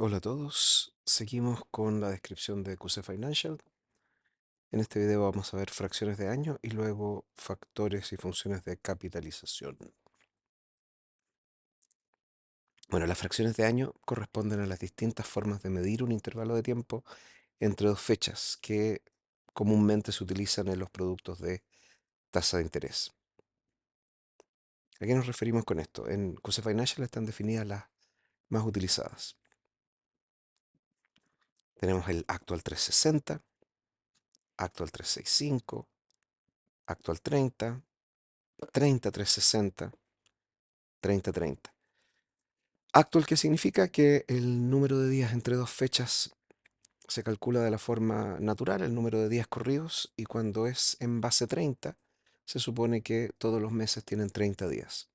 Hola a todos, seguimos con la descripción de QC Financial. En este video vamos a ver fracciones de año y luego factores y funciones de capitalización. Bueno, las fracciones de año corresponden a las distintas formas de medir un intervalo de tiempo entre dos fechas que comúnmente se utilizan en los productos de tasa de interés. ¿A qué nos referimos con esto? En QC Financial están definidas las más utilizadas. Tenemos el actual 360, actual 365, actual 30, 30 360, 30-30. Actual, que significa que el número de días entre dos fechas se calcula de la forma natural, el número de días corridos, y cuando es en base 30, se supone que todos los meses tienen 30 días.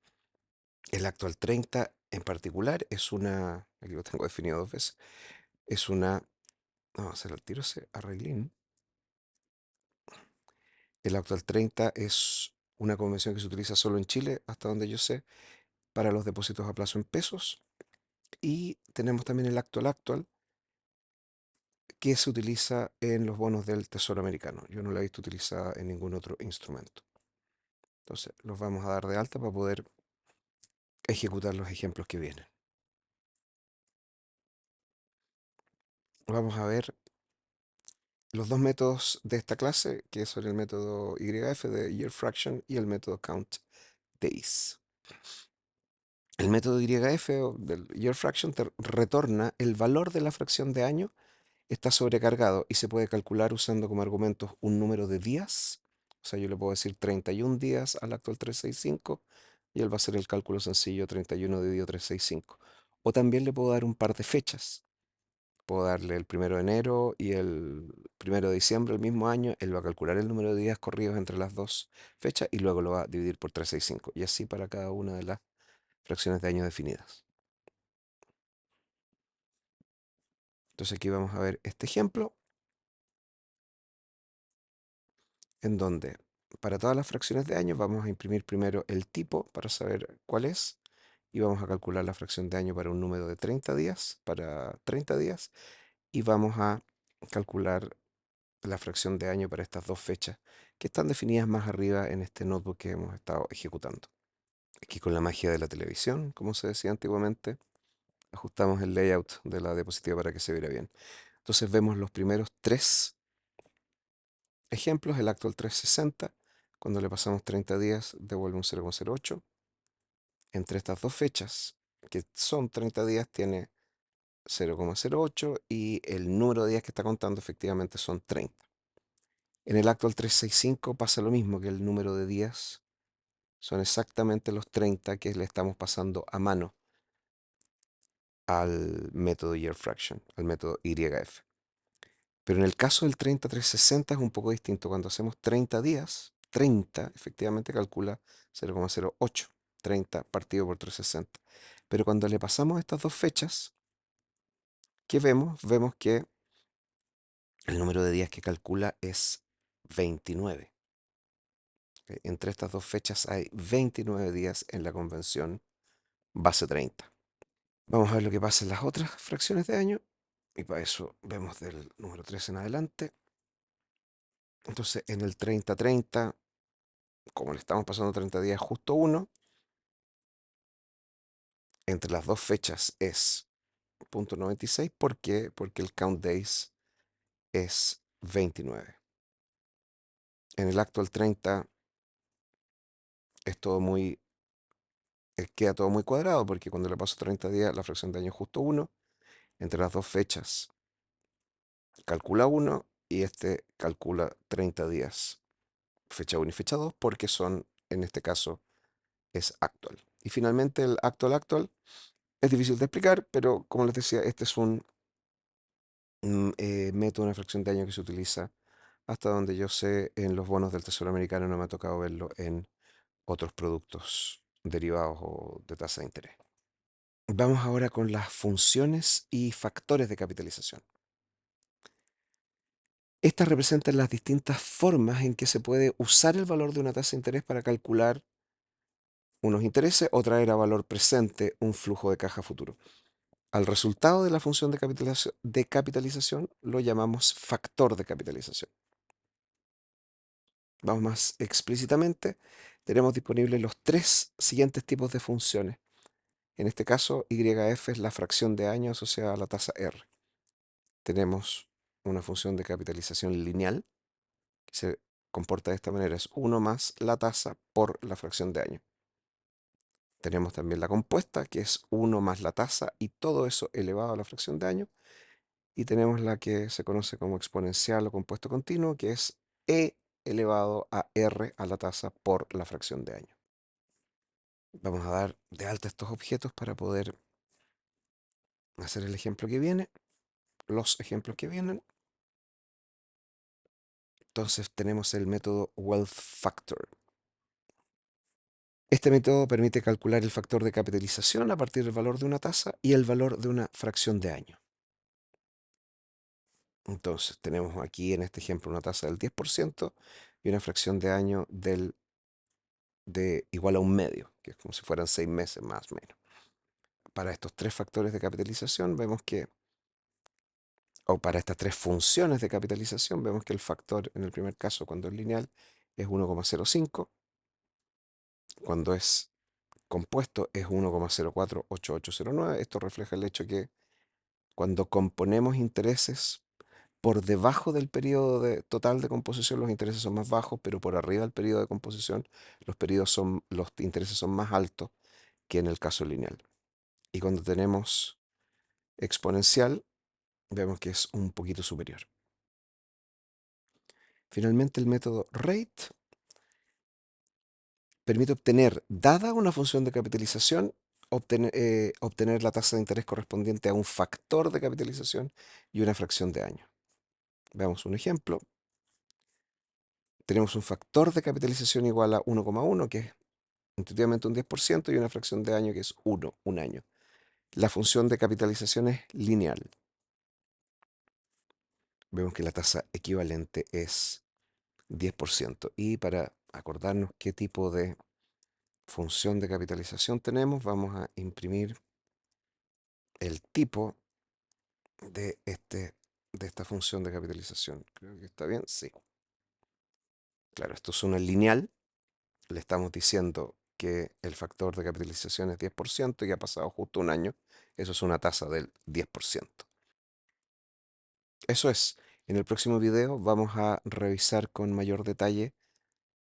El actual 30 en particular es una, aquí lo tengo definido dos veces, es una, vamos a hacer el tiro ese arreglín. El actual 30 es una convención que se utiliza solo en Chile, hasta donde yo sé, para los depósitos a plazo en pesos. Y tenemos también el actual, que se utiliza en los bonos del Tesoro americano. Yo no la he visto utilizada en ningún otro instrumento. Entonces, los vamos a dar de alta para poder ejecutar los ejemplos que vienen. Vamos a ver los dos métodos de esta clase, que son el método YF de Year Fraction y el método Count Days. El método YF o del Year Fraction te retorna el valor de la fracción de año. Está sobrecargado y se puede calcular usando como argumentos un número de días. O sea, yo le puedo decir 31 días al actual 365 y él va a hacer el cálculo sencillo 31 dividido 365. O también le puedo dar un par de fechas. Puedo darle el 1 de enero y el 1 de diciembre del mismo año. Él va a calcular el número de días corridos entre las dos fechas y luego lo va a dividir por 365. Y así para cada una de las fracciones de año definidas. Entonces aquí vamos a ver este ejemplo, en donde para todas las fracciones de año vamos a imprimir primero el tipo para saber cuál es y vamos a calcular la fracción de año para un número de 30 días, y vamos a calcular la fracción de año para estas dos fechas que están definidas más arriba en este notebook que hemos estado ejecutando. Aquí con la magia de la televisión, como se decía antiguamente, ajustamos el layout de la diapositiva para que se viera bien. Entonces vemos los primeros tres ejemplos, el actual 360, cuando le pasamos 30 días devuelve un 0,08. Entre estas dos fechas, que son 30 días, tiene 0,08 y el número de días que está contando efectivamente son 30. En el actual 365 pasa lo mismo, que el número de días son exactamente los 30 que le estamos pasando a mano al método Year Fraction, al método YF. Pero en el caso del 30-360 es un poco distinto. Cuando hacemos 30 días, 30 efectivamente calcula 0,08, 30 partido por 360. Pero cuando le pasamos estas dos fechas, ¿qué vemos? Vemos que el número de días que calcula es 29. ¿Ok? Entre estas dos fechas hay 29 días en la convención base 30. Vamos a ver lo que pasa en las otras fracciones de año. Y para eso vemos del número 3 en adelante. Entonces en el 30-30, como le estamos pasando 30 días justo uno, entre las dos fechas es 0,96. ¿Por qué? Porque el count days es 29. En el actual 30 es todo muy, queda todo muy cuadrado porque cuando le paso 30 días la fracción de año es justo uno. Entre las dos fechas calcula uno y este calcula 30 días, fecha 1 y fecha 2, porque son, en este caso, es actual. Y finalmente el actual es difícil de explicar, pero como les decía, este es un método, una fracción de año que se utiliza hasta donde yo sé en los bonos del Tesoro americano. No me ha tocado verlo en otros productos derivados o de tasa de interés. Vamos ahora con las funciones y factores de capitalización. Estas representan las distintas formas en que se puede usar el valor de una tasa de interés para calcular unos intereses o traer a valor presente un flujo de caja futuro. Al resultado de la función de capitalización lo llamamos factor de capitalización. Vamos más explícitamente, tenemos disponibles los tres siguientes tipos de funciones. En este caso, YF es la fracción de año asociada a la tasa R. Tenemos una función de capitalización lineal que se comporta de esta manera, es 1 más la tasa por la fracción de año. Tenemos también la compuesta, que es 1 más la tasa y todo eso elevado a la fracción de año. Y tenemos la que se conoce como exponencial o compuesto continuo, que es e elevado a r a la tasa por la fracción de año. Vamos a dar de alta estos objetos para poder hacer el ejemplo que viene, los ejemplos que vienen. Entonces tenemos el método Wealth Factor. Este método permite calcular el factor de capitalización a partir del valor de una tasa y el valor de una fracción de año. Entonces tenemos aquí en este ejemplo una tasa del 10% y una fracción de año de igual a un medio, que es como si fueran 6 meses más o menos. Para estos tres factores de capitalización vemos que, o para estas tres funciones de capitalización, vemos que el factor en el primer caso, cuando es lineal, es 1,05, cuando es compuesto es 1,048809. Esto refleja el hecho que cuando componemos intereses por debajo del periodo total de composición, los intereses son más bajos, pero por arriba del periodo de composición, los intereses son más altos que en el caso lineal. Y cuando tenemos exponencial, vemos que es un poquito superior. Finalmente, el método rate permite obtener, dada una función de capitalización, obtener la tasa de interés correspondiente a un factor de capitalización y una fracción de año. Veamos un ejemplo. Tenemos un factor de capitalización igual a 1,1, que es intuitivamente un 10%, y una fracción de año que es 1, un año. La función de capitalización es lineal. Vemos que la tasa equivalente es 10%. Y para acordarnos qué tipo de función de capitalización tenemos, vamos a imprimir el tipo de esta función de capitalización. Creo que está bien, sí. Claro, esto es una lineal. Le estamos diciendo que el factor de capitalización es 10% y ha pasado justo un año. Eso es una tasa del 10%. Eso es. En el próximo video vamos a revisar con mayor detalle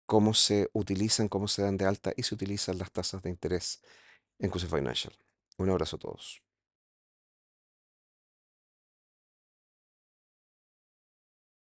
cómo se utilizan, cómo se dan de alta y se utilizan las tasas de interés en QC Financial. Un abrazo a todos.